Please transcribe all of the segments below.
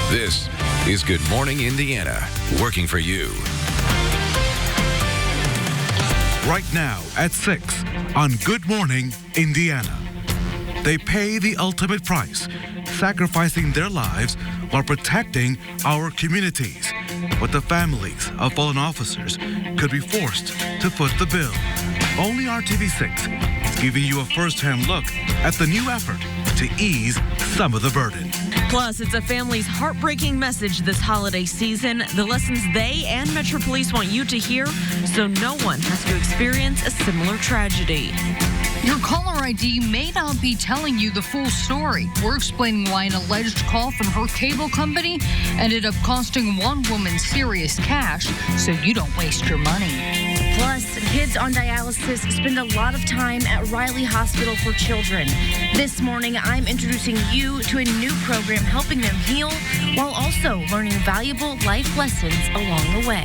This is Good Morning Indiana, working for you. Right now at 6 on Good Morning Indiana. They pay the ultimate price, sacrificing their lives while protecting our communities. But the families of fallen officers could be forced to foot the bill. Only RTV6 is giving you a first-hand look at the new effort to ease some of the burden. Plus, it's a family's heartbreaking message this holiday season, the lessons they and Metro Police want you to hear so no one has to experience a similar tragedy. Your caller ID may not be telling you the full story. We're explaining why an alleged call from her cable company ended up costing one woman serious cash, so you don't waste your money. Plus, kids on dialysis spend a lot of time at Riley Hospital for Children. This morning, I'm introducing you to a new program helping them heal while also learning valuable life lessons along the way.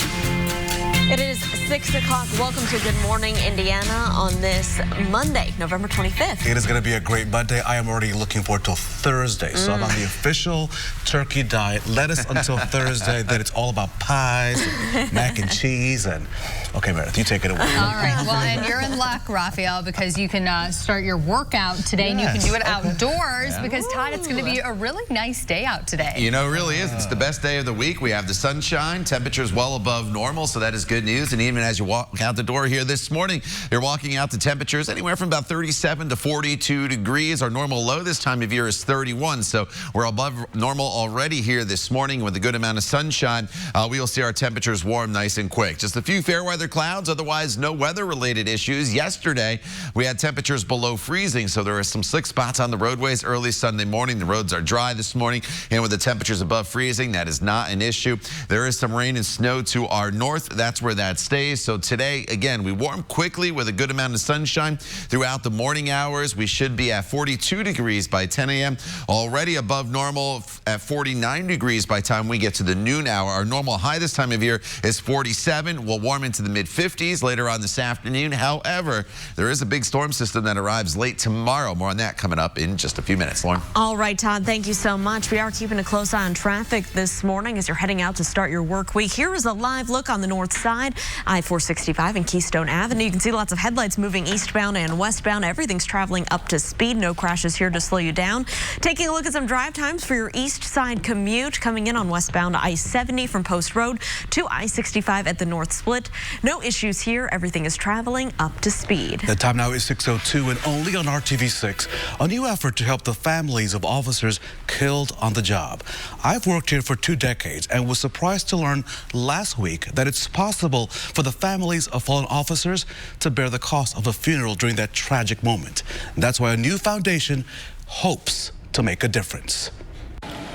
It is 6 o'clock. Welcome to Good Morning Indiana on this Monday, November 25th. It is going to be a great Monday. I am already looking forward to Thursday. So I'm on the official turkey diet. Lettuce until Thursday. Then it's all about pies and mac and cheese. And okay, Meredith, you take it away. All right. Well, and you're in luck, Raphael, because you can start your workout today, and you can do it outdoors because, Todd, it's going to be a really nice day out today. You know, it really is. It's the best day of the week. We have the sunshine. Temperatures well above normal, so that is good news. And even as you walk out the door here this morning, you're walking out to temperatures anywhere from about 37 to 42 degrees. Our normal low this time of year is 31, so we're above normal already here this morning with a good amount of sunshine. We will see our temperatures warm nice and quick. Just a few fair weather clouds, otherwise no weather-related issues. Yesterday, we had temperatures below freezing, so there are some slick spots on the roadways early Sunday morning. The roads are dry this morning, and with the temperatures above freezing, that is not an issue. There is some rain and snow to our north. That's where that stays. So today, again, we warm quickly with a good amount of sunshine throughout the morning hours. We should be at 42 degrees by 10 a.m. Already above normal at 49 degrees by the time we get to the noon hour. Our normal high this time of year is 47. We'll warm into the mid-50s later on this afternoon. However, there is a big storm system that arrives late tomorrow. More on that coming up in just a few minutes. Lauren. All right, Todd, thank you so much. We are keeping a close eye on traffic this morning as you're heading out to start your work week. Here is a live look on the north side, I-465 and Keystone Avenue. You can see lots of headlights moving eastbound and westbound. Everything's traveling up to speed. No crashes here to slow you down. Taking a look at some drive times for your east side commute coming in on westbound I-70 from Post Road to I-65 at the North Split. No issues here. Everything is traveling up to speed. The time now is 6:02 and only on RTV6, a new effort to help the families of officers killed on the job. I've worked here for 2 decades and was surprised to learn last week that it's possible for the families of fallen officers to bear the cost of a funeral during that tragic moment. That's why a new foundation hopes to make a difference.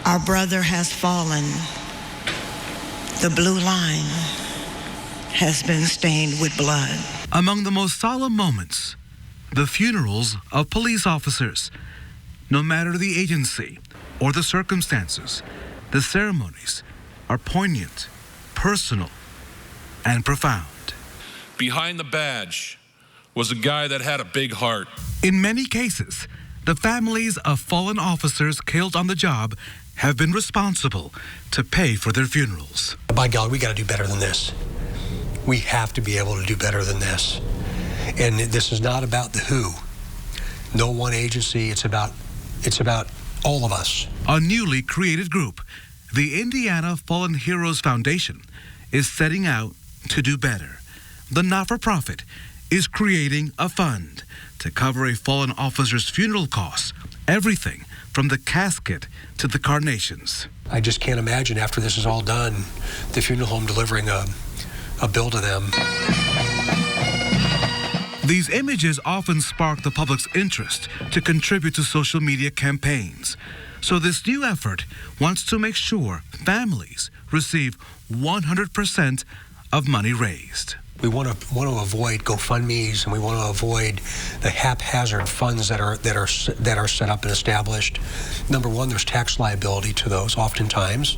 Our brother has fallen. The blue line has been stained with blood. Among the most solemn moments, the funerals of police officers. No matter the agency or the circumstances, the ceremonies are poignant, personal, and profound. Behind the badge was a guy that had a big heart. In many cases, the families of fallen officers killed on the job have been responsible to pay for their funerals. By God, we got to do better than this. We have to be able to do better than this. And this is not about the who. No one agency, it's about all of us. A newly created group, the Indiana Fallen Heroes Foundation, is setting out to do better. The not-for-profit is creating a fund to cover a fallen officer's funeral costs, everything from the casket to the carnations. I just can't imagine after this is all done, the funeral home delivering a bill to them. These images often spark the public's interest to contribute to social media campaigns. So this new effort wants to make sure families receive 100% of money raised. We want to avoid GoFundMe's, and we want to avoid the haphazard funds that are set up and established. Number one, there's tax liability to those oftentimes,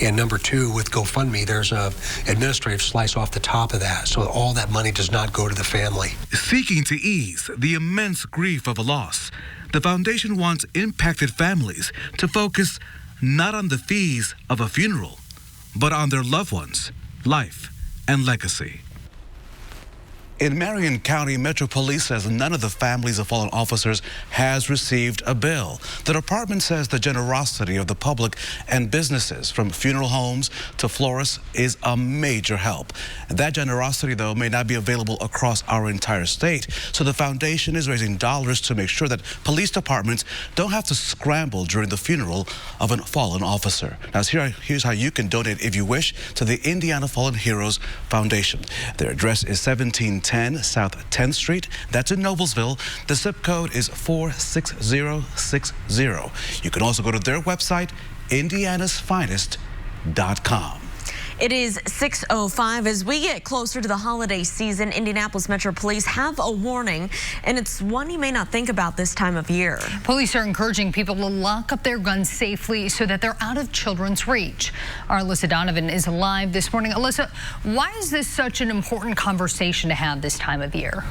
and number two, with GoFundMe, there's a administrative slice off the top of that, so all that money does not go to the family. Seeking to ease the immense grief of a loss, the foundation wants impacted families to focus not on the fees of a funeral, but on their loved ones' life and legacy. In Marion County, Metro Police says none of the families of fallen officers has received a bill. The department says the generosity of the public and businesses, from funeral homes to florists, is a major help. That generosity, though, may not be available across our entire state. So the foundation is raising dollars to make sure that police departments don't have to scramble during the funeral of a fallen officer. Now, here's how you can donate if you wish to the Indiana Fallen Heroes Foundation. Their address is 1710 South 10th Street. That's in Noblesville. The zip code is 46060. You can also go to their website, indianasfinest.com. It is 6:05. As we get closer to the holiday season, Indianapolis Metro Police have a warning, and it's one you may not think about this time of year. Police are encouraging people to lock up their guns safely so that they're out of children's reach. Our Alyssa Donovan is live this morning. Alyssa, why is this such an important conversation to have this time of year?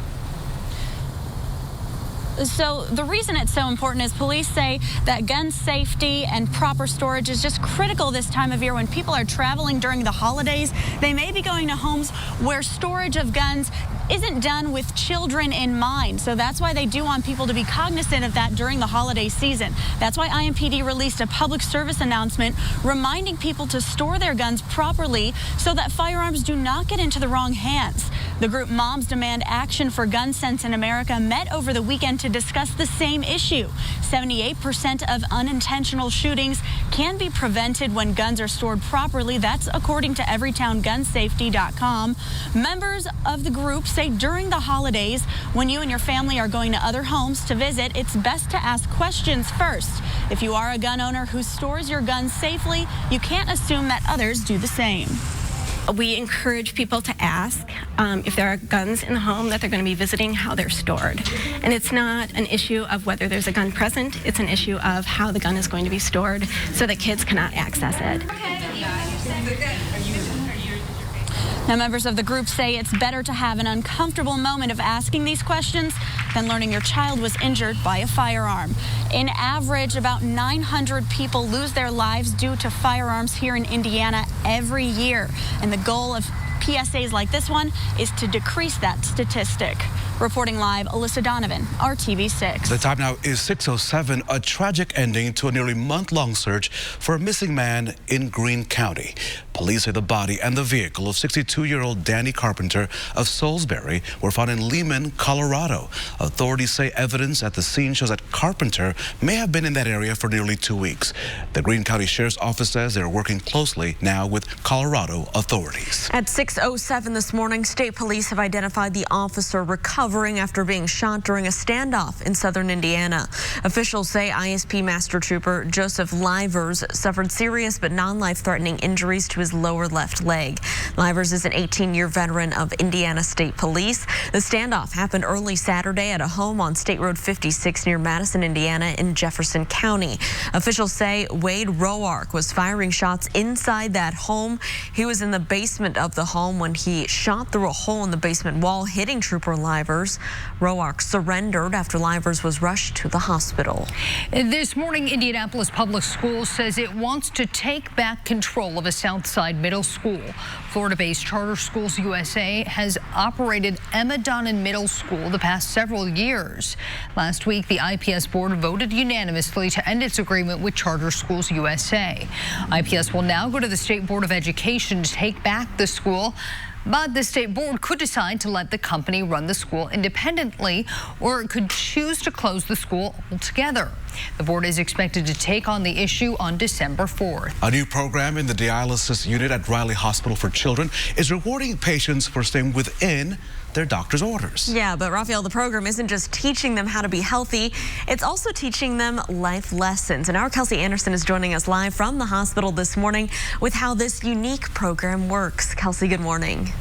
So the reason it's so important is police say that gun safety and proper storage is just critical this time of year. When people are traveling during the holidays, they may be going to homes where storage of guns isn't done with children in mind. So that's why they do want people to be cognizant of that during the holiday season. That's why IMPD released a public service announcement reminding people to store their guns properly so that firearms do not get into the wrong hands. The group Moms Demand Action for Gun Sense in America met over the weekend to discuss the same issue. 78% of unintentional shootings can be prevented when guns are stored properly. That's according to everytowngunsafety.com. Members of the group say during the holidays, when you and your family are going to other homes to visit, it's best to ask questions first. If you are a gun owner who stores your guns safely, you can't assume that others do the same. We encourage people to ask if there are guns in the home that they're going to be visiting, how they're stored. And it's not an issue of whether there's a gun present, it's an issue of how the gun is going to be stored so that kids cannot access it. Now, members of the group say it's better to have an uncomfortable moment of asking these questions than learning your child was injured by a firearm. In average, about 900 people lose their lives due to firearms here in Indiana every year. And the goal of PSAs like this one is to decrease that statistic. Reporting live, Alyssa Donovan, RTV6. The time now is 6:07. A tragic ending to a nearly month-long search for a missing man in Greene County. Police say the body and the vehicle of 62-year-old Danny Carpenter of Salisbury were found in Lehman, Colorado. Authorities say evidence at the scene shows that Carpenter may have been in that area for nearly 2 weeks. The Greene County Sheriff's Office says they're working closely now with Colorado authorities. At 6:07 this morning, state police have identified the officer recovering after being shot during a standoff in southern Indiana. Officials say ISP Master Trooper Joseph Livers suffered serious but non-life-threatening injuries to his lower left leg. Livers is an 18-year veteran of Indiana State Police. The standoff happened early Saturday at a home on State Road 56 near Madison, Indiana in Jefferson County. Officials say Wade Roark was firing shots inside that home. He was in the basement of the home when he shot through a hole in the basement wall, hitting Trooper Livers. Roark surrendered after Livers was rushed to the hospital. This morning, Indianapolis Public Schools says it wants to take back control of a Southside middle school. Florida-based Charter Schools USA has operated Emma Donnan Middle School the past several years. Last week, the IPS board voted unanimously to end its agreement with Charter Schools USA. IPS will now go to the State Board of Education to take back the school. But the state board could decide to let the company run the school independently, or it could choose to close the school altogether. The board is expected to take on the issue on December 4th. A new program in the dialysis unit at Riley Hospital for Children is rewarding patients for staying within their doctor's orders. Yeah, but Raphael, the program isn't just teaching them how to be healthy, it's also teaching them life lessons. And our Kelsey Anderson is joining us live from the hospital this morning with how this unique program works. Kelsey, good morning.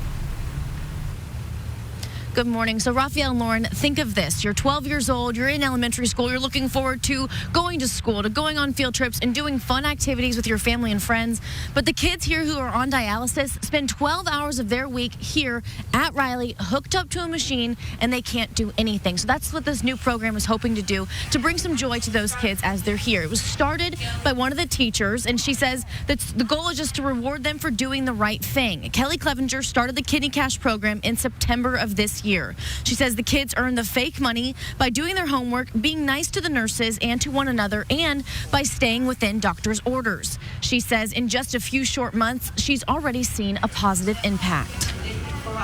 Good morning. So Raphael and Lauren, think of this. You're 12 years old, you're in elementary school, you're looking forward to going to school, to going on field trips and doing fun activities with your family and friends. But the kids here who are on dialysis spend 12 hours of their week here at Riley, hooked up to a machine, and they can't do anything. So that's what this new program is hoping to do, to bring some joy to those kids as they're here. It was started by one of the teachers, and she says that the goal is just to reward them for doing the right thing. Kelly Clevenger started the Kidney Cash program in September of this year. She says the kids earn the fake money by doing their homework, being nice to the nurses and to one another, and by staying within doctor's orders. She says in just a few short months, she's already seen a positive impact.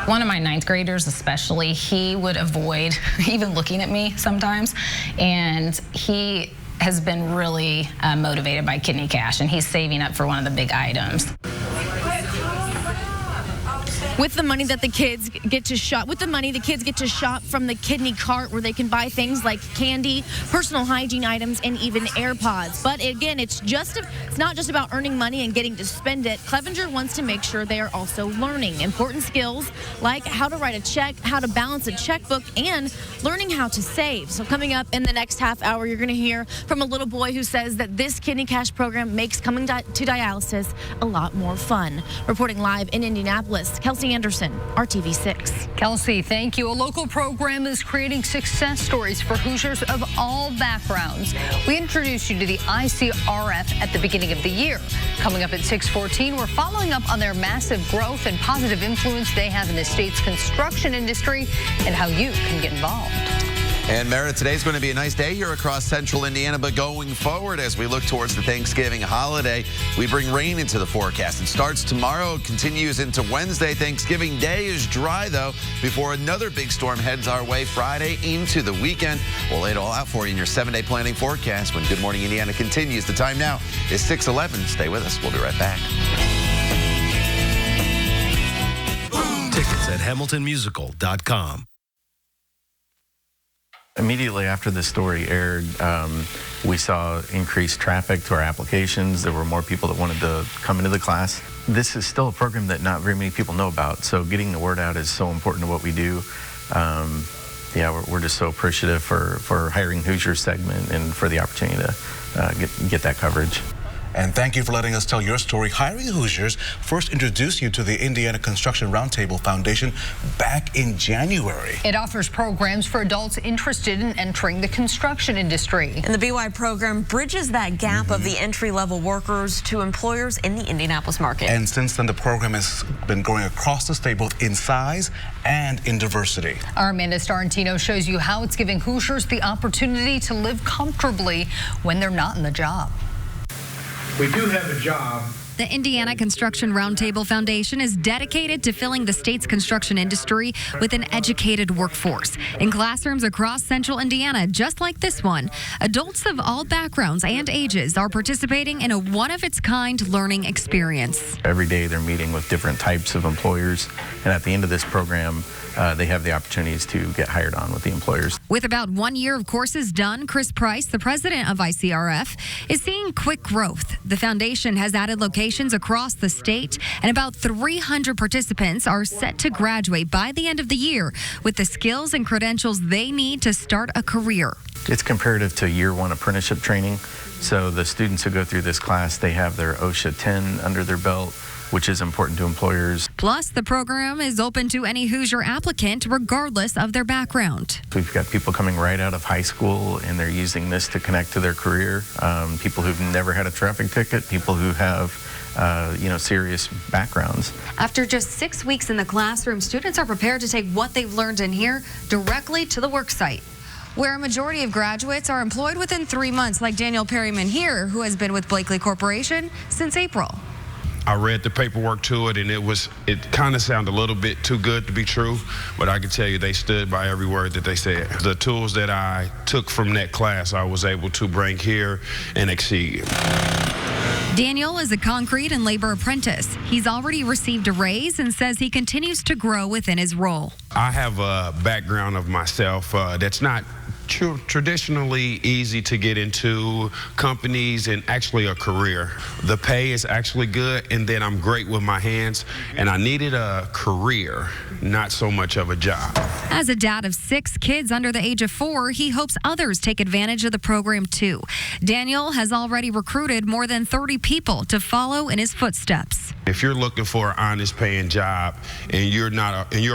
One of my 9th graders especially, he would avoid even looking at me sometimes, and he has been really motivated by Kidney Cash, and he's saving up for one of the big items. With the money that the kids get to shop, from the kidney cart, where they can buy things like candy, personal hygiene items, and even AirPods. But again, it's not just about earning money and getting to spend it. Clevenger wants to make sure they are also learning important skills like how to write a check, how to balance a checkbook, and learning how to save. So coming up in the next half hour, you're going to hear from a little boy who says that this Kidney Cash program makes coming to dialysis a lot more fun. Reporting live in Indianapolis, Kelsey Anderson, RTV6. Kelsey, thank you. A local program is creating success stories for Hoosiers of all backgrounds. We introduced you to the ICRF at the beginning of the year. Coming up at 6:14, we're following up on their massive growth and positive influence they have in the state's construction industry and how you can get involved. And Merritt, today's going to be a nice day here across central Indiana, but going forward as we look towards the Thanksgiving holiday, we bring rain into the forecast. It starts tomorrow, continues into Wednesday. Thanksgiving Day is dry, though, before another big storm heads our way Friday into the weekend. We'll lay it all out for you in your 7-day planning forecast when Good Morning Indiana continues. The time now is 6:11. Stay with us. We'll be right back. Tickets at HamiltonMusical.com. Immediately after the story aired, we saw increased traffic to our applications. There were more people that wanted to come into the class. This is still a program that not very many people know about, so getting the word out is so important to what we do. Yeah, we're just so appreciative for hiring Hoosiers segment and for the opportunity to get that coverage. And thank you for letting us tell your story. Hiring Hoosiers first introduced you to the Indiana Construction Roundtable Foundation back in January. It offers programs for adults interested in entering the construction industry. And the BY program bridges that gap of the entry-level workers to employers in the Indianapolis market. And since then, the program has been growing across the state, both in size and in diversity. Our Amanda Starantino shows you how it's giving Hoosiers the opportunity to live comfortably when they're not in the job. We do have a job. The Indiana Construction Roundtable Foundation is dedicated to filling the state's construction industry with an educated workforce. In classrooms across central Indiana, just like this one, adults of all backgrounds and ages are participating in a one-of-its-kind learning experience. Every day they're meeting with different types of employers, and at the end of this program, they have the opportunities to get hired on with the employers. With about 1 year of courses done, Chris Price, the president of ICRF, is seeing quick growth. The foundation has added locations across the state, and about 300 participants are set to graduate by the end of the year with the skills and credentials they need to start a career. It's comparative to year one apprenticeship training. So the students who go through this class, they have their OSHA 10 under their belt, which is important to employers. Plus, the program is open to any Hoosier applicant, regardless of their background. We've got people coming right out of high school, and they're using this to connect to their career. People who've never had a traffic ticket, people who have serious backgrounds. After just 6 weeks in the classroom, students are prepared to take what they've learned in here directly to the work site, where a majority of graduates are employed within 3 months, like Daniel Perryman here, who has been with Blakely Corporation since April. I read the paperwork to it, and it kind of sounded a little bit too good to be true, but I can tell you they stood by every word that they said. The tools that I took from that class, I was able to bring here and exceed. Daniel is a concrete and labor apprentice. He's already received a raise and says he continues to grow within his role. I have a background of myself that's not traditionally easy to get into companies and actually a career. The pay is actually good, and then I'm great with my hands, and I needed a career, not so much of a job. As a dad of 6 kids under the age of 4, he hopes others take advantage of the program too. Daniel has already recruited more than 30 people to follow in his footsteps. If you're looking for an honest paying job and you're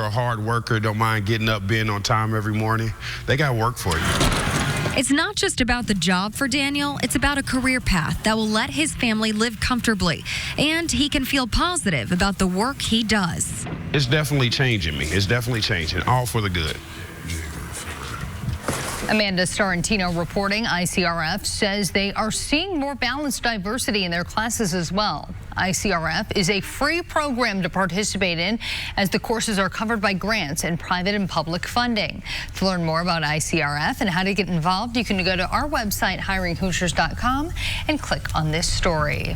a hard worker, don't mind getting up, being on time every morning, they got work for you. It's not just about the job for Daniel, it's about a career path that will let his family live comfortably, and he can feel positive about the work he does. It's definitely changing me. It's definitely changing, all for the good. Amanda Starantino reporting. ICRF says they are seeing more balanced diversity in their classes as well. ICRF is a free program to participate in, as the courses are covered by grants and private and public funding. To learn more about ICRF and how to get involved, you can go to our website, hiringhoosiers.com, and click on this story.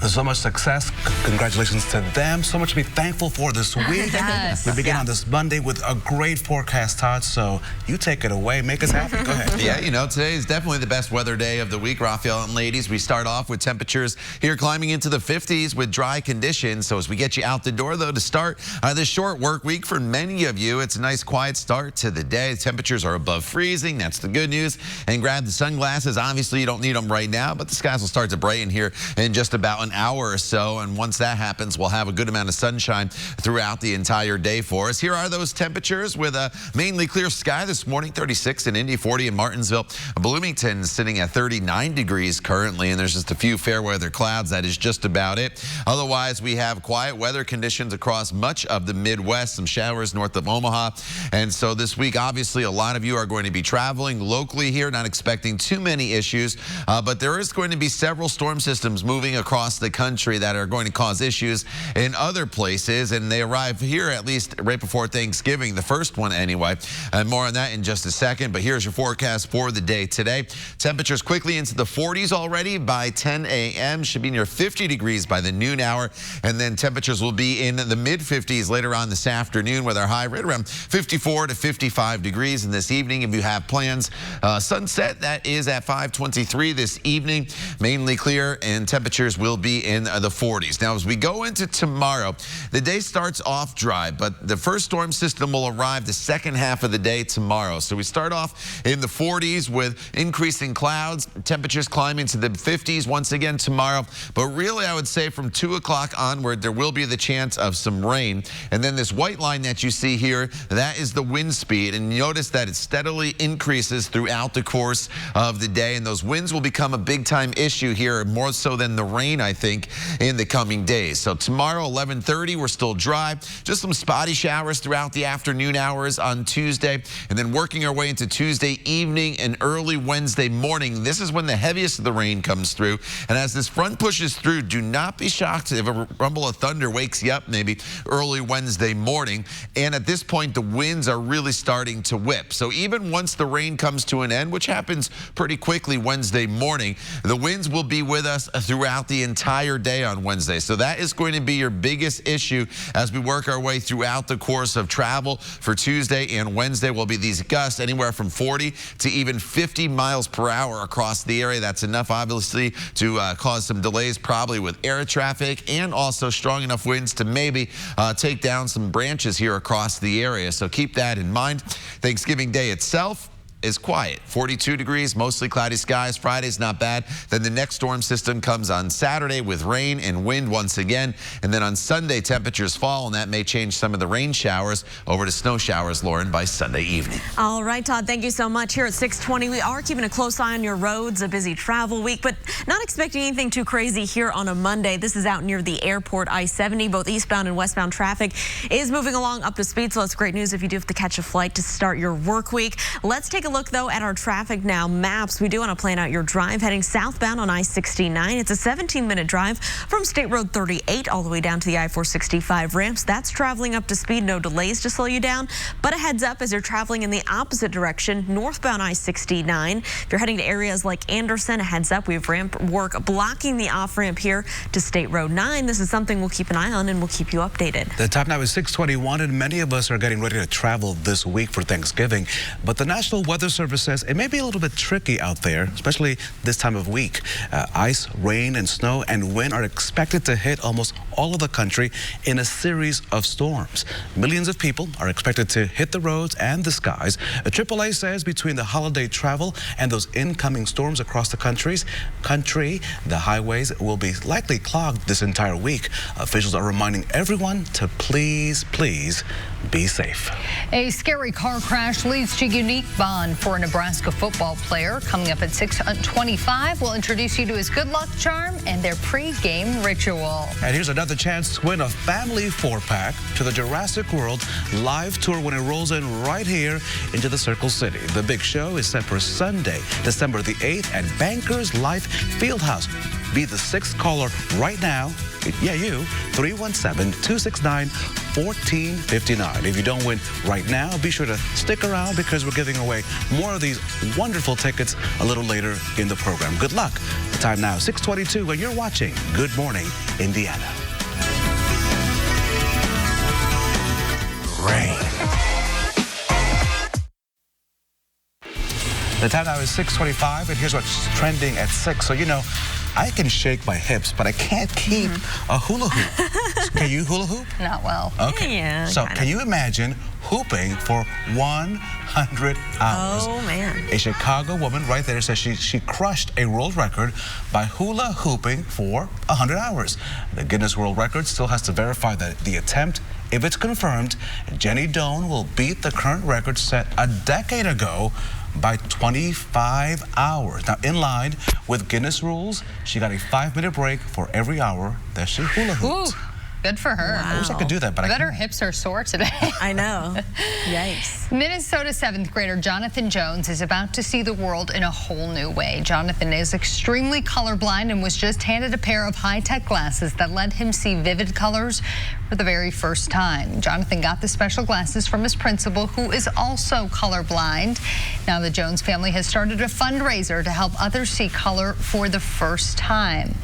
So much success. Congratulations to them. So much to be thankful for this week. Yes. We begin on this Monday with a great forecast, Todd. So you take it away. Make us happy. Go ahead. Yeah, you know, today is definitely the best weather day of the week, Raphael and ladies. We start off with temperatures here climbing into the 50s with dry conditions. So as we get you out the door, though, to start this short work week for many of you, it's a nice quiet start to the day. Temperatures are above freezing. That's the good news. And grab the sunglasses. Obviously, you don't need them right now, but the skies will start to brighten here in just about an hour or so, and once that happens, we'll have a good amount of sunshine throughout the entire day for us. Here are those temperatures with a mainly clear sky this morning. 36 in Indy, 40 in Martinsville. Bloomington sitting at 39 degrees currently, and there's just a few fair weather clouds. That is just about it. Otherwise, we have quiet weather conditions across much of the Midwest. Some showers north of Omaha, and so this week, obviously, a lot of you are going to be traveling locally here, not expecting too many issues, but there is going to be several storm systems moving across the country that are going to cause issues in other places, and they arrive here at least right before Thanksgiving, the first one anyway. And more on that in just a second, but here's your forecast for the day today. Temperatures quickly into the 40s already by 10 a.m. Should be near 50 degrees by the noon hour, and then temperatures will be in the mid-50s later on this afternoon with our high right around 54 to 55 degrees. And this evening, if you have plans, sunset, that is at 5:23 this evening. Mainly clear, and temperatures will be in the 40s. Now, as we go into tomorrow, the day starts off dry, but the first storm system will arrive the second half of the day tomorrow. So we start off in the 40s with increasing clouds, temperatures climbing to the 50s once again tomorrow. But really, I would say from 2 o'clock onward, there will be the chance of some rain. And then this white line that you see here, that is the wind speed. And notice that it steadily increases throughout the course of the day. And those winds will become a big time issue here, more so than the rain, I think, in the coming days. So tomorrow, 11:30, we're still dry. Just some spotty showers throughout the afternoon hours on Tuesday, and then working our way into Tuesday evening and early Wednesday morning. This is when the heaviest of the rain comes through. And as this front pushes through, do not be shocked if a rumble of thunder wakes you up maybe early Wednesday morning. And at this point, the winds are really starting to whip. So even once the rain comes to an end, which happens pretty quickly Wednesday morning, the winds will be with us throughout the entire day on Wednesday. So that is going to be your biggest issue as we work our way throughout the course of travel for Tuesday and Wednesday. Will be these gusts anywhere from 40 to even 50 miles per hour across the area. That's enough, obviously, to cause some delays probably with air traffic, and also strong enough winds to maybe take down some branches here across the area. So keep that in mind. Thanksgiving Day itself is quiet. 42 degrees, mostly cloudy skies. Friday's not bad. Then the next storm system comes on Saturday with rain and wind once again. And then on Sunday, temperatures fall, and that may change some of the rain showers over to snow showers, Lauren, by Sunday evening. All right, Todd, thank you so much. Here at 6:20, we are keeping a close eye on your roads, a busy travel week, but not expecting anything too crazy here on a Monday. This is out near the airport, I-70. Both eastbound and westbound traffic is moving along up to speed, so that's great news if you do have to catch a flight to start your work week. Let's take a look, though, at our traffic now. Maps, we do want to plan out your drive heading southbound on I-69. It's a 17-minute drive from State Road 38 all the way down to the I-465 ramps. That's traveling up to speed. No delays to slow you down. But a heads up as you're traveling in the opposite direction, northbound I-69. If you're heading to areas like Anderson, a heads up. We have ramp work blocking the off-ramp here to State Road 9. This is something we'll keep an eye on, and we'll keep you updated. The time now is 6:21, and many of us are getting ready to travel this week for Thanksgiving. But the National Weather Weather Service says it may be a little bit tricky out there, especially this time of week. Ice, rain, and snow and wind are expected to hit almost all of the country in a series of storms. Millions of people are expected to hit the roads and the skies. AAA says between the holiday travel and those incoming storms across the country, the highways will be likely clogged this entire week. Officials are reminding everyone to please be safe. A scary car crash leads to unique bond for a Nebraska football player. Coming up at 6:25, we'll introduce you to his good luck charm and their pre-game ritual. And here's another chance to win a family 4-pack to the Jurassic World live tour when it rolls in right here into the Circle City. The big show is set for Sunday, December the 8th at Bankers Life Fieldhouse. Be the 6th caller right now. Yeah, you. 317-269-1459. If you don't win right now, be sure to stick around because we're giving away more of these wonderful tickets a little later in the program. Good luck. The time now, 6:22, and you're watching Good Morning Indiana. Rain. The time now is 6:25, and here's what's trending at 6. So, you know, I can shake my hips, but I can't keep a hula hoop. Can you hula hoop? Not well. Okay. Yeah, so kinda. can you imagine hooping for 100 hours? Oh, man. A Chicago woman right there says she crushed a world record by hula hooping for 100 hours. The Guinness World Record still has to verify the attempt. If it's confirmed, Jenny Doan will beat the current record set a decade ago by 25 hours. Now, in line with Guinness rules, she got a 5-minute break for every hour that she hula hooped. Ooh. Good for her. I wish I could do that, but I bet her can't. hips are sore today. I know. Yikes. Minnesota 7th grader Jonathan Jones is about to see the world in a whole new way. Jonathan is extremely colorblind and was just handed a pair of high-tech glasses that let him see vivid colors for the very first time. Jonathan got the special glasses from his principal, who is also colorblind. Now the Jones family has started a fundraiser to help others see color for the first time.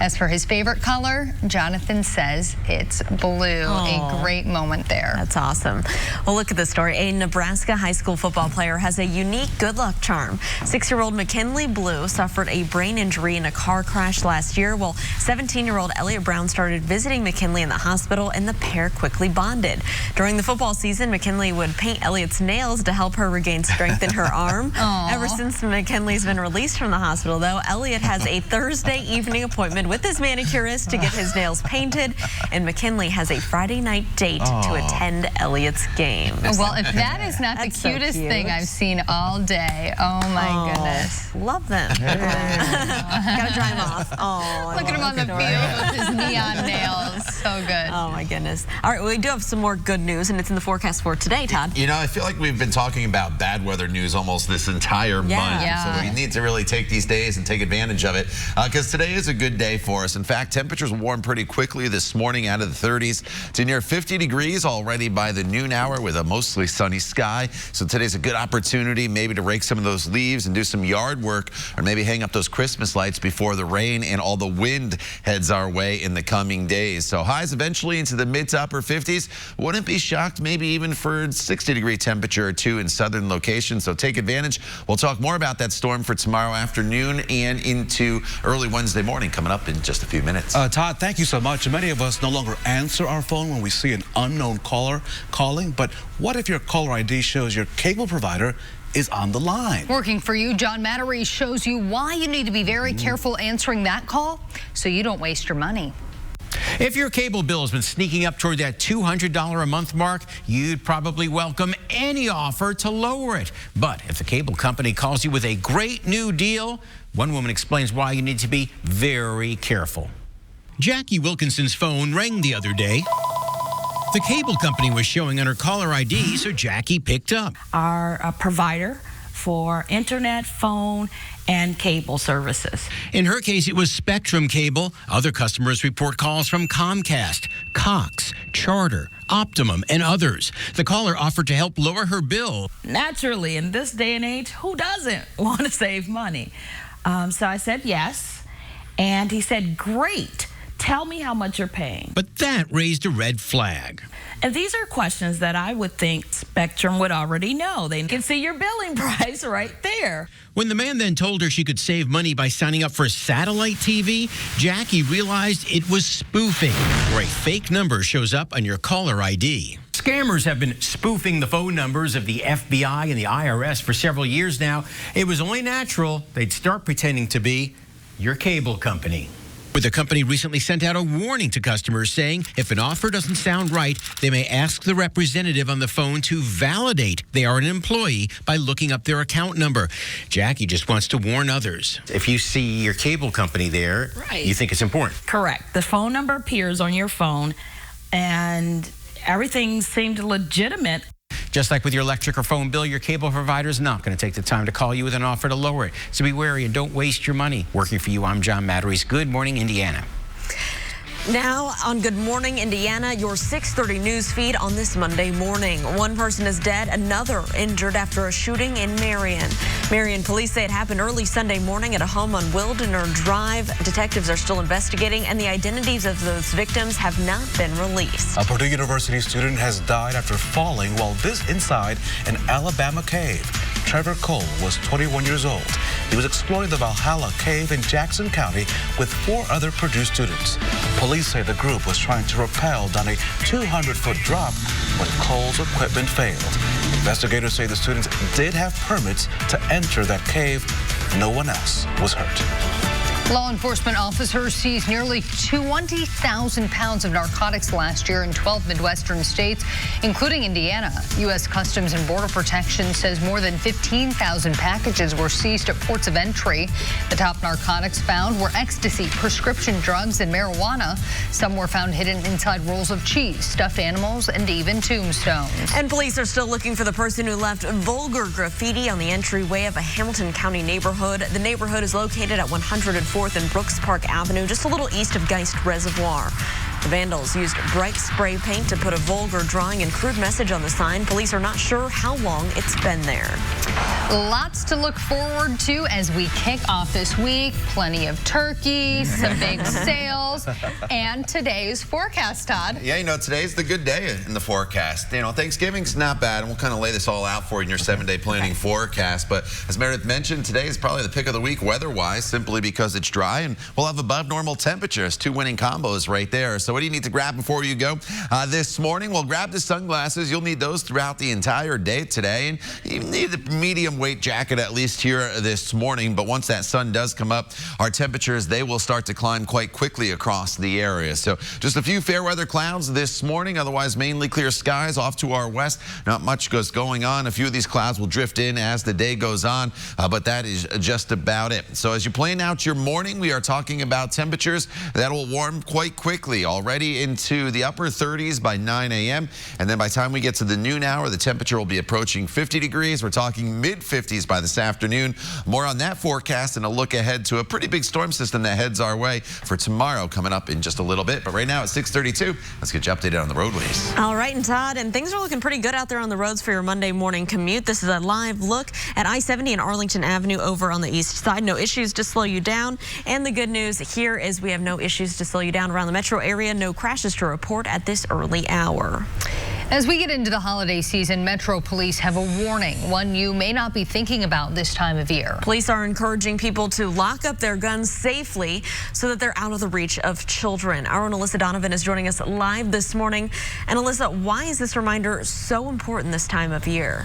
As for his favorite color, Jonathan says it's blue. Aww. A great moment there. That's awesome. Well, look at this story. A Nebraska high school football player has a unique good luck charm. 6-year-old McKinley Blue suffered a brain injury in a car crash last year. Well, 17-year-old Elliot Brown started visiting McKinley in the hospital, and the pair quickly bonded. During the football season, McKinley would paint Elliot's nails to help her regain strength in her arm. Ever since McKinley's been released from the hospital, though, Elliot has a Thursday evening appointment with his manicurist to get his nails painted, and McKinley has a Friday night date to attend Elliot's game. Well, if that is not the cutest thing I've seen all day. Oh my goodness. Love them. Gotta dry them off. Oh, look at him on the field with his neon nails. So good. Oh my goodness. All right, well, we do have some more good news, and it's in the forecast for today, Todd. You know, I feel like we've been talking about bad weather news almost this entire month. Yeah. So we need to really take these days and take advantage of it because today is a good day for us. In fact, temperatures warm pretty quickly this morning out of the 30s to near 50 degrees already by the noon hour with a mostly sunny sky. So today's a good opportunity maybe to rake some of those leaves and do some yard work or maybe hang up those Christmas lights before the rain and all the wind heads our way in the coming days. So highs eventually into the mid to upper 50s. Wouldn't be shocked maybe even for 60-degree temperature or two in southern locations. So take advantage. We'll talk more about that storm for tomorrow afternoon and into early Wednesday morning coming up in just a few minutes. Todd, thank you so much. Many of us no longer answer our phone when we see an unknown caller calling, but what if your caller ID shows your cable provider is on the line? Working for you, John Mattery shows you why you need to be very careful answering that call so you don't waste your money. If your cable bill has been sneaking up toward that $200 a month mark, you'd probably welcome any offer to lower it. But if the cable company calls you with a great new deal, one woman explains why you need to be very careful. Jackie Wilkinson's phone rang the other day. The cable company was showing on her caller ID, so Jackie picked up. Our provider for internet, phone, and cable services. In her case, it was Spectrum Cable. Other customers report calls from Comcast, Cox, Charter, Optimum, and others. The caller offered to help lower her bill. Naturally, in this day and age, who doesn't want to save money? So I said yes, and he said, great. Tell me how much you're paying. But that raised a red flag. And these are questions that I would think Spectrum would already know. They can see your billing price right there. When the man then told her she could save money by signing up for a satellite TV, Jackie realized it was spoofing, where a fake number shows up on your caller ID. Scammers have been spoofing the phone numbers of the FBI and the IRS for several years now. It was only natural they'd start pretending to be your cable company. But the company recently sent out a warning to customers saying if an offer doesn't sound right, they may ask the representative on the phone to validate they are an employee by looking up their account number. Jackie just wants to warn others. If you see your cable company there, you think it's important. Correct. The phone number appears on your phone, and everything seemed legitimate. Just like with your electric or phone bill, your cable provider is not going to take the time to call you with an offer to lower it. So be wary and don't waste your money. Working for you, I'm John Matteries. Good morning, Indiana. Now on Good Morning Indiana, your 6:30 news feed on this Monday morning. One person is dead, another injured after a shooting in Marion. Marion police say it happened early Sunday morning at a home on Wilderness Drive. Detectives are still investigating, and the identities of those victims have not been released. A Purdue University student has died after falling while inside an Alabama cave. Trevor Cole was 21 years old. He was exploring the Valhalla Cave in Jackson County with 4 other Purdue students. Police say the group was trying to rappel down a 200-foot drop when Cole's equipment failed. Investigators say the students did have permits to enter that cave. No one else was hurt. Law enforcement officers seized nearly 20,000 pounds of narcotics last year in 12 Midwestern states, including Indiana. U.S. Customs and Border Protection says more than 15,000 packages were seized at ports of entry. The top narcotics found were ecstasy, prescription drugs, and marijuana. Some were found hidden inside rolls of cheese, stuffed animals, and even tombstones. And police are still looking for the person who left vulgar graffiti on the entryway of a Hamilton County neighborhood. The neighborhood is located at 104th and Brooks Park Avenue, just a little east of Geist Reservoir. The vandals used bright spray paint to put a vulgar drawing and crude message on the sign. Police are not sure how long it's been there. Lots to look forward to as we kick off this week. Plenty of turkey, some big sales, and today's forecast, Todd. Yeah, you know, today's the good day in the forecast. You know, Thanksgiving's not bad, and we'll kind of lay this all out for you in your 7-day planning forecast. But as Meredith mentioned, today is probably the pick of the week weather-wise, simply because it's dry, and we'll have above normal temperatures. 2 winning combos right there. So what do you need to grab before you go this morning? Well, grab the sunglasses. You'll need those throughout the entire day today, and you need a medium weight jacket at least here this morning. But once that sun does come up, our temperatures, they will start to climb quite quickly across the area. So just a few fair weather clouds this morning, otherwise mainly clear skies off to our west. Not much goes going on. A few of these clouds will drift in as the day goes on, but that is just about it. So as you plan out your morning, we are talking about temperatures that will warm quite quickly, already into the upper 30s by 9 a.m. And then by the time we get to the noon hour, the temperature will be approaching 50 degrees. We're talking mid-50s by this afternoon. More on that forecast and a look ahead to a pretty big storm system that heads our way for tomorrow coming up in just a little bit. But right now at 6:32, let's get you updated on the roadways. All right, and Todd, and things are looking pretty good out there on the roads for your Monday morning commute. This is a live look at I-70 and Arlington Avenue over on the east side. No issues to slow you down. And the good news here is we have no issues to slow you down around the metro area. No crashes to report at this early hour. As we get into the holiday season, Metro Police have a warning, one you may not be thinking about this time of year. Police are encouraging people to lock up their guns safely so that they're out of the reach of children. Our own Alyssa Donovan is joining us live this morning. And Alyssa, why is this reminder so important this time of year?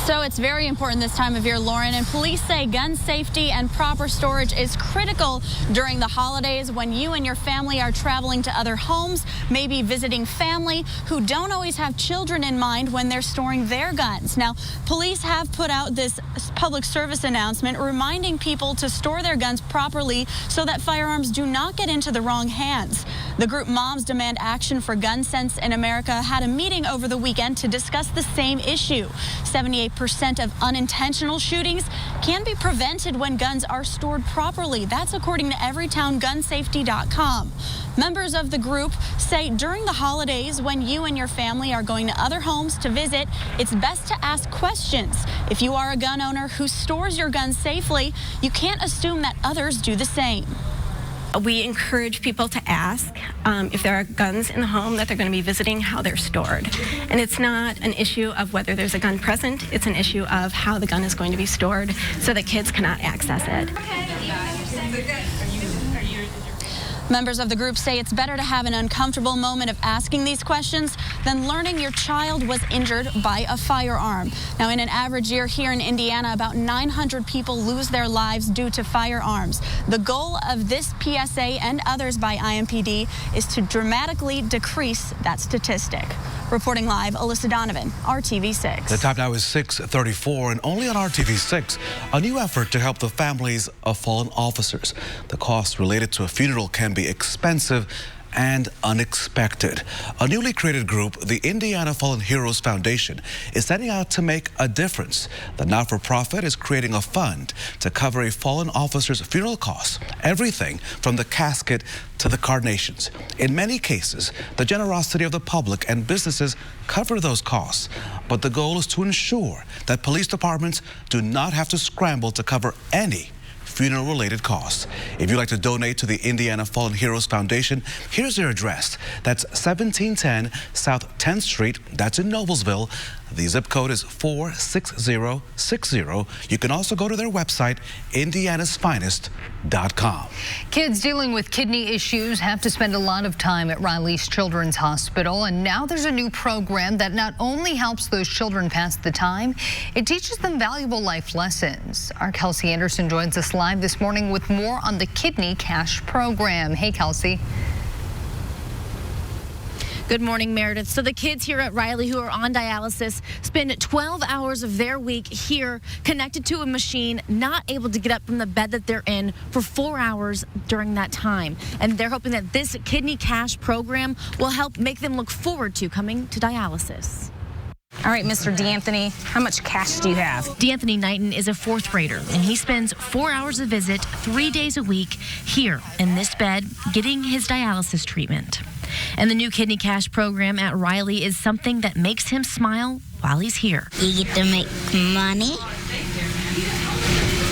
So it's very important this time of year, Lauren, and police say gun safety and proper storage is critical during the holidays when you and your family are traveling to other homes, maybe visiting family who don't always have children in mind when they're storing their guns. Now, police have put out this public service announcement reminding people to store their guns properly so that firearms do not get into the wrong hands. The group Moms Demand Action for Gun Sense in America had a meeting over the weekend to discuss the same issue. 78% of unintentional shootings can be prevented when guns are stored properly. That's according to everytowngunsafety.com. Members of the group say during the holidays, when you and your family are going to other homes to visit, it's best to ask questions. If you are a gun owner who stores your guns safely, you can't assume that others do the same. We encourage people to ask if there are guns in the home that they're going to be visiting, how they're stored. And it's not an issue of whether there's a gun present, it's an issue of how the gun is going to be stored so that kids cannot access it. Members of the group say it's better to have an uncomfortable moment of asking these questions than learning your child was injured by a firearm. Now, in an average year here in Indiana, about 900 people lose their lives due to firearms. The goal of this PSA and others by IMPD is to dramatically decrease that statistic. Reporting live, Alyssa Donovan, RTV6. The time now is 6:34, and only on RTV6, a new effort to help the families of fallen officers. The costs related to a funeral can be expensive and unexpected. A newly created group, the Indiana Fallen Heroes Foundation, is setting out to make a difference. The not-for-profit is creating a fund to cover a fallen officer's funeral costs, everything from the casket to the carnations. In many cases, the generosity of the public and businesses cover those costs, but the goal is to ensure that police departments do not have to scramble to cover any funeral-related costs. If you'd like to donate to the Indiana Fallen Heroes Foundation, here's their address. That's 1710 South 10th Street. That's in Noblesville. The zip code is 46060. You can also go to their website, indianasfinest.com. Kids dealing with kidney issues have to spend a lot of time at Riley's Children's Hospital, and now there's a new program that not only helps those children pass the time, it teaches them valuable life lessons. Our Kelsey Anderson joins us live this morning with more on the Kidney Cash program. Hey, Kelsey. Good morning, Meredith. So the kids here at Riley who are on dialysis spend 12 hours of their week here connected to a machine, not able to get up from the bed that they're in for 4 hours during that time. And they're hoping that this Kidney Cash program will help make them look forward to coming to dialysis. All right, Mr. D'Anthony, how much cash do you have? D'Anthony Knighton is a 4th grader, and he spends 4 hours a visit, 3 days a week, here in this bed, getting his dialysis treatment. And the new Kidney Cash program at Riley is something that makes him smile while he's here. You get to make money.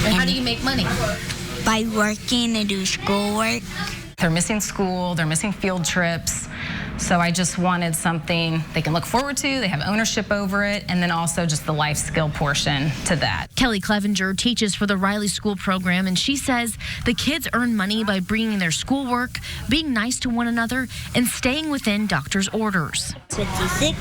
And how do you make money? By working and do schoolwork. They're missing school, they're missing field trips. So I just wanted something they can look forward to, they have ownership over it, and then also just the life skill portion to that. Kelly Clevenger teaches for the Riley School program, and she says the kids earn money by bringing their schoolwork, being nice to one another, and staying within doctor's orders. 56,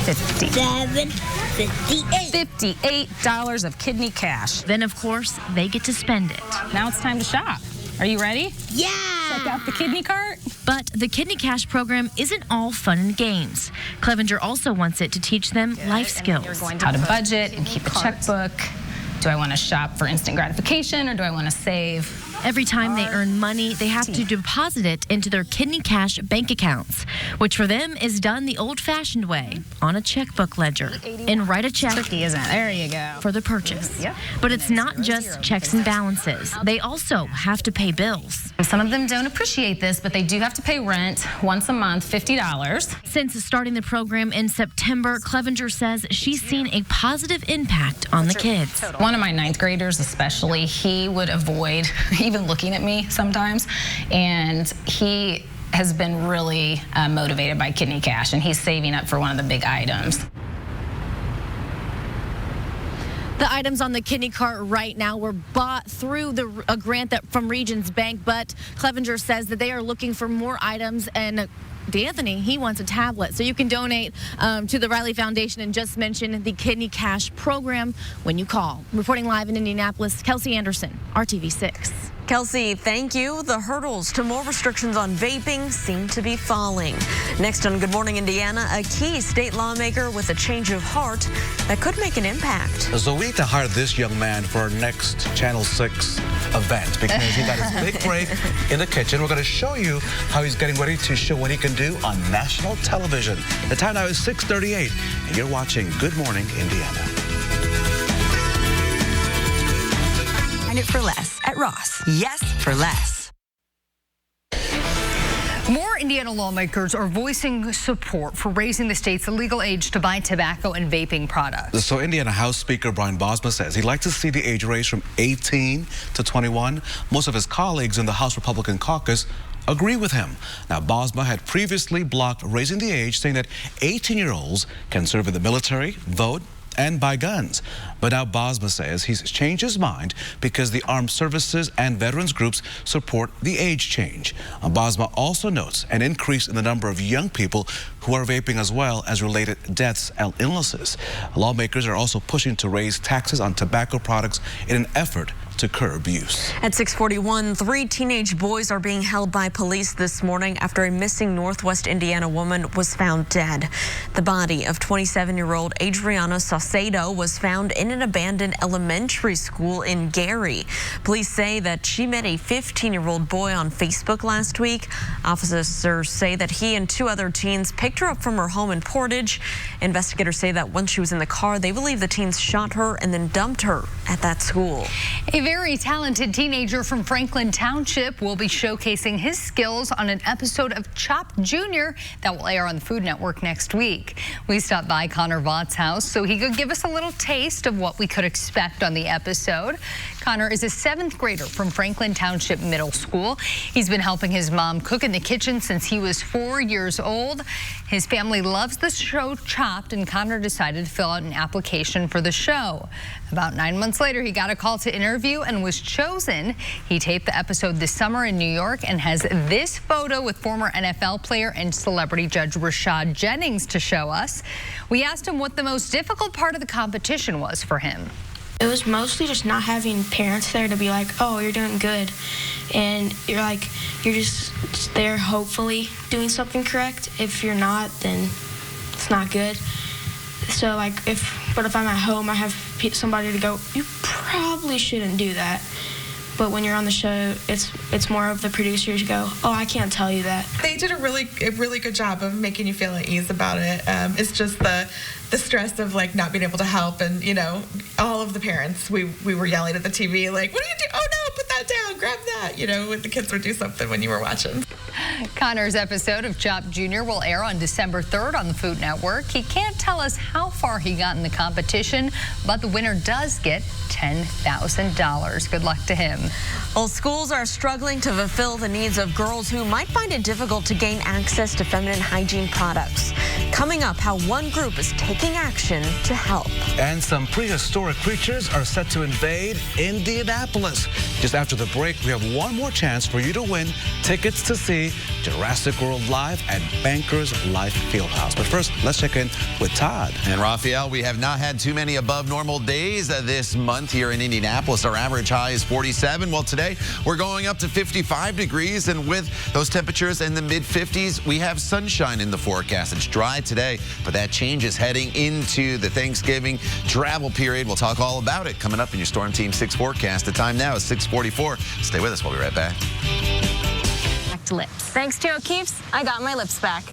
57, 58. $58 of Kidney Cash. Then, of course, they get to spend it. Now it's time to shop. Are you ready? Yeah! Check out the kidney cart. But the Kidney Cash program isn't all fun and games. Clevenger also wants it to teach them life skills. How to budget and keep a checkbook. Do I want to shop for instant gratification or do I want to save? Every time they earn money, they have to deposit it into their Kidney Cash bank accounts, which for them is done the old-fashioned way, on a checkbook ledger, and write a check Tricky, isn't it? There you go. for the purchase. Yep. But it's not just checks and balances. They also have to pay bills. Some of them don't appreciate this, but they do have to pay rent once a month, $50. Since starting the program in September, Clevenger says she's seen a positive impact on the kids. One of my 9th graders especially, he would avoid even looking at me sometimes, and he has been really motivated by Kidney Cash, and he's saving up for one of the big items. The items on the kidney cart right now were bought through a grant from Regions Bank, but Clevenger says that they are looking for more items, and D'Anthony, he wants a tablet. So you can donate to the Riley Foundation and just mention the Kidney Cash program when you call. Reporting live in Indianapolis, Kelsey Anderson, RTV6. Kelsey, thank you. The hurdles to more restrictions on vaping seem to be falling. Next on Good Morning Indiana, a key state lawmaker with a change of heart that could make an impact. So we need to hire this young man for our next Channel 6 event because he got his big break in the kitchen. We're going to show you how he's getting ready to show what he can do on national television. The time now is 6:38, and you're watching Good Morning Indiana. Find it for less at Ross. Yes, for less. More More Indiana lawmakers are voicing support for raising the state's legal age to buy tobacco and vaping products. So Indiana House Speaker Brian Bosma says he'd like to see the age raised from 18 to 21. Most of his colleagues in the House Republican caucus agree with him. Now, Bosma had previously blocked raising the age, saying that 18-year-olds can serve in the military, vote, and buy guns. But now Bosma says he's changed his mind because the armed services and veterans groups support the age change. Bosma also notes an increase in the number of young people who are vaping, as well as related deaths and illnesses. Lawmakers are also pushing to raise taxes on tobacco products in an effort to curb use. At 6:41, 3 teenage boys are being held by police this morning after a missing Northwest Indiana woman was found dead. The body of 27-year-old Adriana Saucedo was found in an abandoned elementary school in Gary. Police say that she met a 15-year-old boy on Facebook last week. Officers say that he and 2 other teens picked her up from her home in Portage. Investigators say that once she was in the car, they believe the teens shot her and then dumped her at that school. A very talented teenager from Franklin Township will be showcasing his skills on an episode of Chopped Jr. that will air on the Food Network next week. We stopped by Connor Vaught's house so he could give us a little taste of what we could expect on the episode. Connor is a 7th grader from Franklin Township Middle School. He's been helping his mom cook in the kitchen since he was 4 years old. His family loves the show Chopped, and Connor decided to fill out an application for the show. About 9 months later, he got a call to interview and was chosen. He taped the episode this summer in New York and has this photo with former NFL player and celebrity judge Rashad Jennings to show us. We asked him what the most difficult part of the competition was for him. It was mostly just not having parents there to be like, oh, you're doing good. And you're just there hopefully doing something correct. If you're not, then it's not good. So if I'm at home, I have somebody to go, you probably shouldn't do that. But when you're on the show, it's more of the producers go, oh, I can't tell you that. They did a really good job of making you feel at ease about it. It's just the stress of not being able to help, and all of the parents, we were yelling at the TV like, what do you do? Oh no, put that down, grab that. When the kids would do something when you were watching. Connor's episode of Chopped Jr. will air on December 3rd on the Food Network. He can't tell us how far he got in the competition, but the winner does get $10,000. Good luck to him. Well, schools are struggling to fulfill the needs of girls who might find it difficult to gain access to feminine hygiene products. Coming up, how one group is taking action to help. And some prehistoric creatures are set to invade Indianapolis. Just after the break, we have one more chance for you to win tickets to see Jurassic World live at Bankers Life Fieldhouse. But first, let's check in with Todd. And Raphael, we have not had too many above normal days this month here in Indianapolis. Our average high is 47. Well, today we're going up to 55 degrees, and with those temperatures in the mid-50s, we have sunshine in the forecast. It's dry today, but that changes heading into the Thanksgiving travel period. We'll talk all about it coming up in your Storm Team 6 forecast. The time now is 6:44. Stay with us. We'll be right back. Lips. Thanks to O'Keeffe's, I got my lips back.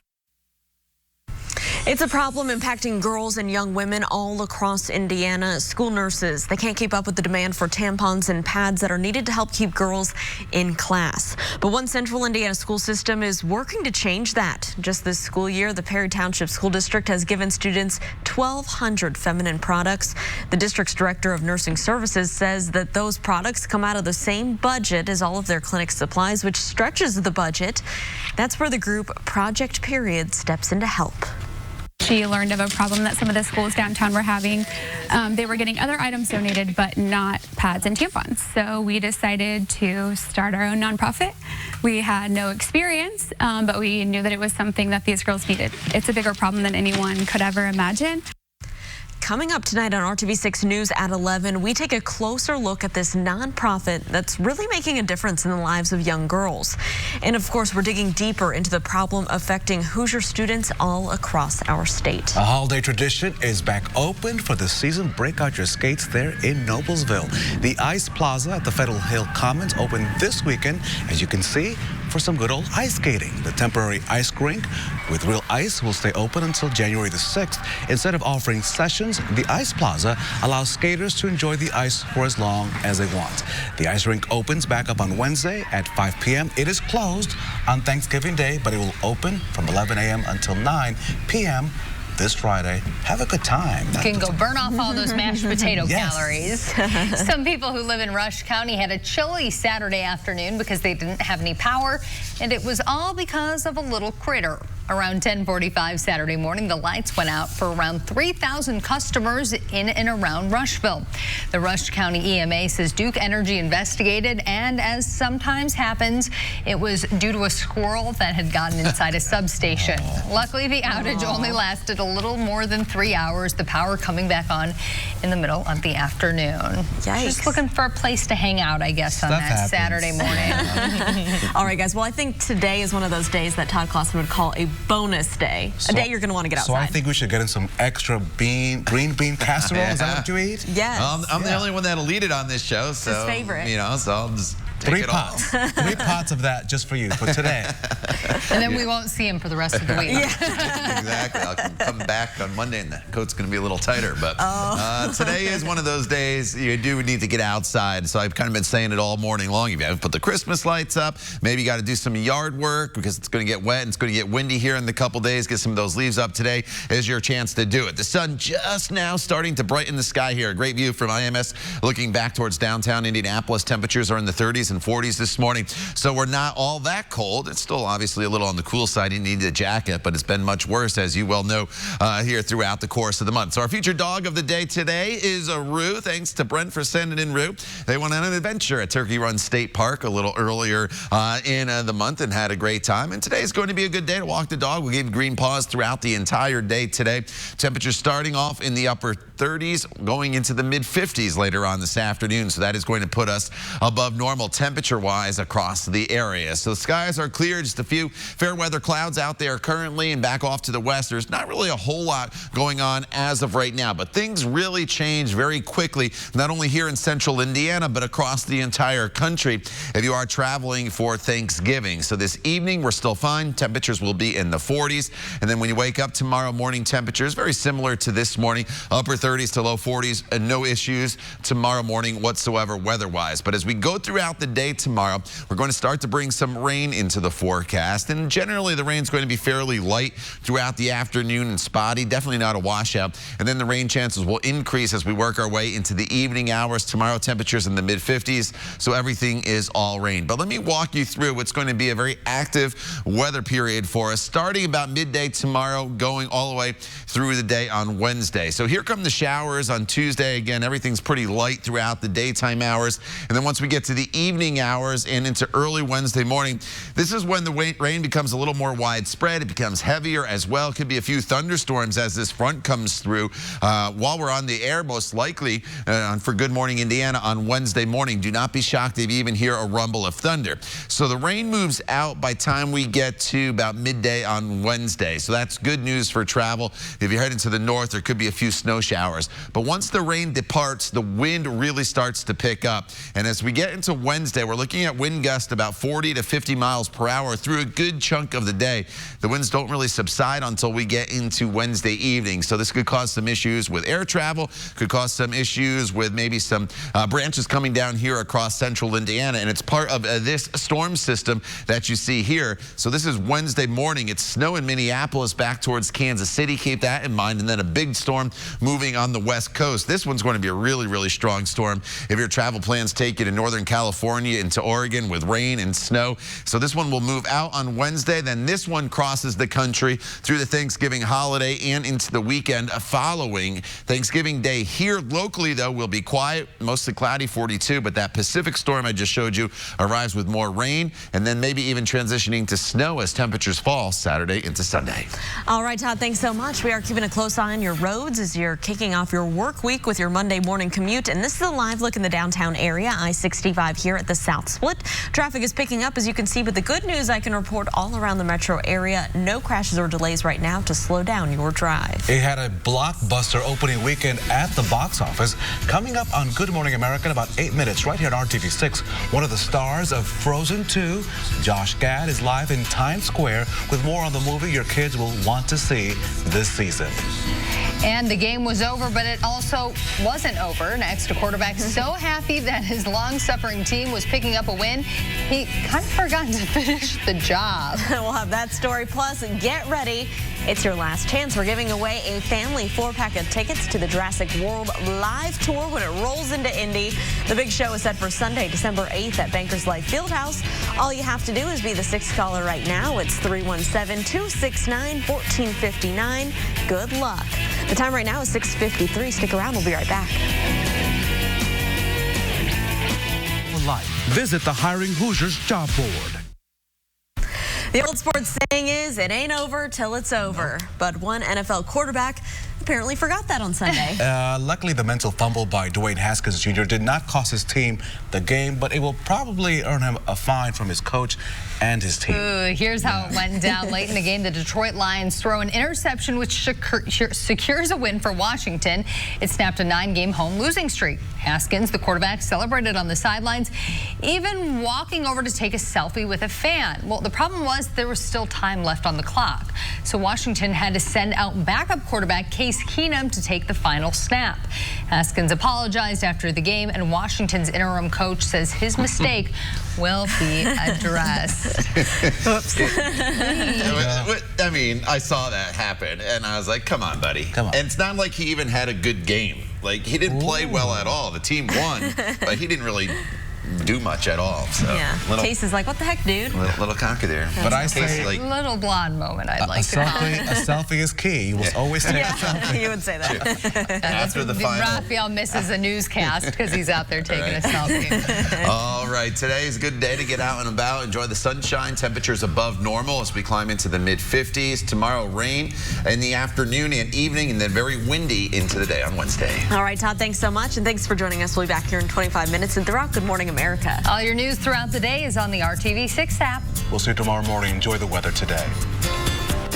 It's a problem impacting girls and young women all across Indiana. School nurses, they can't keep up with the demand for tampons and pads that are needed to help keep girls in class. But one central Indiana school system is working to change that. Just this school year, the Perry Township School District has given students 1,200 feminine products. The district's director of nursing services says that those products come out of the same budget as all of their clinic supplies, which stretches the budget. That's where the group Project Period steps in to help. She learned of a problem that some of the schools downtown were having. They were getting other items donated, but not pads and tampons. So we decided to start our own nonprofit. We had no experience, but we knew that it was something that these girls needed. It's a bigger problem than anyone could ever imagine. Coming up tonight on RTV6 News at 11, we take a closer look at this nonprofit that's really making a difference in the lives of young girls. And of course, we're digging deeper into the problem affecting Hoosier students all across our state. A holiday tradition is back open for the season. Break out your skates there in Noblesville. The Ice Plaza at the Federal Hill Commons opened this weekend. As you can see, for some good old ice skating. The temporary ice rink with real ice will stay open until January the 6th. Instead of offering sessions, the Ice Plaza allows skaters to enjoy the ice for as long as they want. The ice rink opens back up on Wednesday at 5 p.m. It is closed on Thanksgiving Day, but it will open from 11 a.m. until 9 p.m. this Friday. Have a good time. You can go burn off all those mashed potato Yes. calories. Some people who live in Rush County had a chilly Saturday afternoon because they didn't have any power, and it was all because of a little critter. Around 10:45 Saturday morning, the lights went out for around 3,000 customers in and around Rushville. The Rush County EMA says Duke Energy investigated, and as sometimes happens, it was due to a squirrel that had gotten inside a substation. Luckily, the outage only lasted a little more than 3 hours, the power coming back on in the middle of the afternoon. Yikes. Just looking for a place to hang out, I guess, on Stuff that happens. Saturday morning. All right, guys. Well, I think today is one of those days that Todd Clausen would call a bonus day. A day you're going to want to get outside. So I think we should get in some extra green bean casserole. Is that what you eat? Yes. I'm the only one that'll eat it on this show. So, his favorite. You know, so I'll just take 3 it pots. all. 3 pots of that just for you for today. And then we won't see him for the rest of the week. Exactly. I'll come back on Monday and the coat's going to be a little tighter. But today is one of those days you do need to get outside. So I've kind of been saying it all morning long. If you haven't put the Christmas lights up, maybe you got to do some yard work because it's going to get wet and it's going to get windy here in the couple days. Get some of those leaves up today is your chance to do it. The sun just now starting to brighten the sky here. A great view from IMS looking back towards downtown Indianapolis. Temperatures are in the 30s and 40s this morning. So we're not all that cold. It's still obviously a little on the cool side. You need a jacket, but it's been much worse, as you well know, here throughout the course of the month. So our featured dog of the day today is Rue. Thanks to Brent for sending in Rue. They went on an adventure at Turkey Run State Park a little earlier in the month and had a great time. And today is going to be a good day to walk the dog. We gave green paws throughout the entire day today. Temperatures starting off in the upper 30s, going into the mid-50s later on this afternoon. So that is going to put us above normal temperature-wise across the area. So the skies are clear, just a few fair weather clouds out there currently, and back off to the west. There's not really a whole lot going on as of right now, but things really change very quickly, not only here in central Indiana, but across the entire country if you are traveling for Thanksgiving. So this evening, we're still fine. Temperatures will be in the 40s. And then when you wake up tomorrow morning, temperatures very similar to this morning, upper 30s to low 40s, and no issues tomorrow morning whatsoever weather-wise. But as we go throughout the day tomorrow, we're going to start to bring some rain into the forecast. And generally, the rain's going to be fairly light throughout the afternoon and spotty, definitely not a washout. And then the rain chances will increase as we work our way into the evening hours. Tomorrow, temperatures in the mid-50s, so everything is all rain. But let me walk you through what's going to be a very active weather period for us, starting about midday tomorrow, going all the way through the day on Wednesday. So here come the showers on Tuesday. Again, everything's pretty light throughout the daytime hours. And then once we get to the evening hours and into early Wednesday morning, this is when the rain becomes a little more widespread. It becomes heavier as well. Could be a few thunderstorms as this front comes through while we're on the air, most likely for Good Morning Indiana on Wednesday morning. Do not be shocked if you even hear a rumble of thunder. So the rain moves out by time we get to about midday on Wednesday. So that's good news for travel. If you're heading to the north, there could be a few snow showers. But once the rain departs, the wind really starts to pick up. And as we get into Wednesday, we're looking at wind gusts about 40 to 50 miles per hour through a good chunk of the day. The winds don't really subside until we get into Wednesday evening. So this could cause some issues with air travel, could cause some issues with maybe some branches coming down here across central Indiana. And it's part of this storm system that you see here. So this is Wednesday morning. It's snow in Minneapolis back towards Kansas City. Keep that in mind. And then a big storm moving on the west coast. This one's going to be a really, really strong storm if your travel plans take you to Northern California into Oregon with rain and snow. So this one will move out on Wednesday. Then this one crosses the country through the Thanksgiving holiday and into the weekend following Thanksgiving Day. Here locally, though, will be quiet, mostly cloudy, 42. But that Pacific storm I just showed you arrives with more rain and then maybe even transitioning to snow as temperatures fall Saturday into Sunday. All right, Todd, thanks so much. We are keeping a close eye on your roads as you're kicking off your work week with your Monday morning commute. And this is a live look in the downtown area, I-65 here at at the South Split. Traffic is picking up, as you can see, but the good news I can report all around the metro area. No crashes or delays right now to slow down your drive. It had a blockbuster opening weekend at the box office. Coming up on Good Morning America in about 8 minutes right here on RTV6, one of the stars of Frozen 2, Josh Gad, is live in Times Square with more on the movie your kids will want to see this season. And the game was over, but it also wasn't over. Next, a quarterback so happy that his long-suffering team was picking up a win, he kind of forgot to finish the job. We'll have that story. Plus, get ready. It's your last chance. We're giving away a family 4-pack of tickets to the Jurassic World live tour when it rolls into Indy. The big show is set for Sunday, December 8th at Bankers Life Fieldhouse. All you have to do is be the 6th caller right now. It's 317-269-1459. Good luck. The time right now is 6:53. Stick around. We'll be right back. Visit the Hiring Hoosiers job board. The old sports saying is, it ain't over till it's over. But one NFL quarterback apparently forgot that on Sunday. Luckily, the mental fumble by Dwayne Haskins Jr. did not cost his team the game, but it will probably earn him a fine from his coach and his team. Ooh, here's how it went down late in the game. The Detroit Lions throw an interception, which secures a win for Washington. It snapped a 9-game home losing streak. Haskins, the quarterback, celebrated on the sidelines, even walking over to take a selfie with a fan. Well, the problem was there was still time left on the clock. So Washington had to send out backup quarterback Case Keenum to take the final snap. Haskins apologized after the game, and Washington's interim coach says his mistake will be addressed. Oops. I mean, I saw that happen, and I was like, come on, buddy. Come on. And it's not like he even had a good game. Like, he didn't play well at all. The team won, but he didn't really do much at all. So yeah. Case is like, what the heck, dude? Little cocky there. But I say, like, little blonde moment I'd like to have. A selfie is key. You will always take a selfie. You would say that. After the final. Raphael misses a newscast because he's out there taking a selfie. All right, today is a good day to get out and about. Enjoy the sunshine. Temperatures above normal as we climb into the mid-50s. Tomorrow, rain in the afternoon and evening, and then very windy into the day on Wednesday. All right, Todd, thanks so much, and thanks for joining us. We'll be back here in 25 minutes and throughout Good Morning America. All your news throughout the day is on the RTV6 app. We'll see you tomorrow morning. Enjoy the weather today.